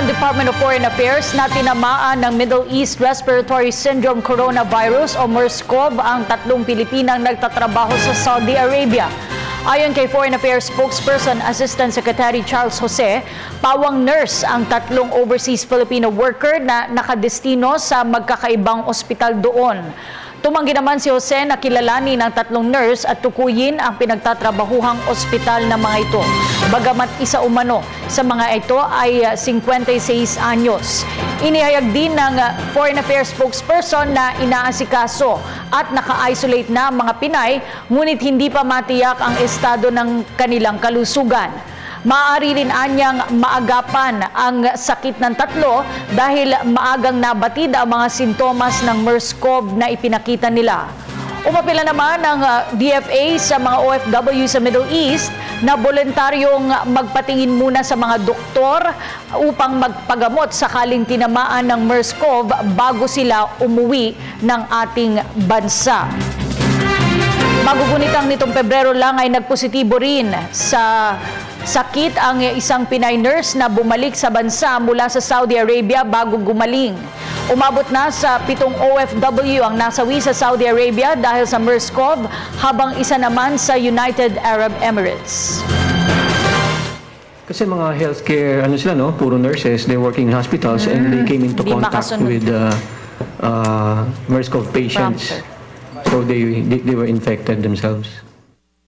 ng Department of Foreign Affairs na tinamaan ng Middle East Respiratory Syndrome Coronavirus o MERS-CoV ang 3 Pilipinang nagtatrabaho sa Saudi Arabia. Ayon kay Foreign Affairs spokesperson Assistant Secretary Charles Jose, pawang nurse ang 3 overseas Filipino worker na nakadestino sa magkakaibang ospital doon. Tumanggi naman si Jose na kilalanin ng 3 nurse at tukuyin ang pinagtatrabahuhang ospital ng mga ito. Bagamat isa umano sa mga ito ay 56 anyos. Inihayag din ng Foreign Affairs spokesperson na inaasikaso at naka-isolate na mga Pinay, ngunit hindi pa matiyak ang estado ng kanilang kalusugan. Maaari rin anyang maagapan ang sakit ng 3 dahil maagang nabatid ang mga sintomas ng MERS-CoV na ipinakita nila. Umapila naman ang DFA sa mga OFW sa Middle East na voluntaryong magpatingin muna sa mga doktor upang magpagamot sakaling tinamaan ng MERS-CoV bago sila umuwi ng ating bansa. Magugunitang nitong Pebrero lang ay nagpositibo rin sa sakit ang isang Pinay nurse na bumalik sa bansa mula sa Saudi Arabia bago gumaling. Umabot na sa 7 OFW ang nasawi sa Saudi Arabia dahil sa MERS-CoV, habang isa naman sa United Arab Emirates. Kasi mga healthcare, sila, no? Puro nurses, they work in hospitals and they came into contact with MERS-CoV patients. So they were infected themselves.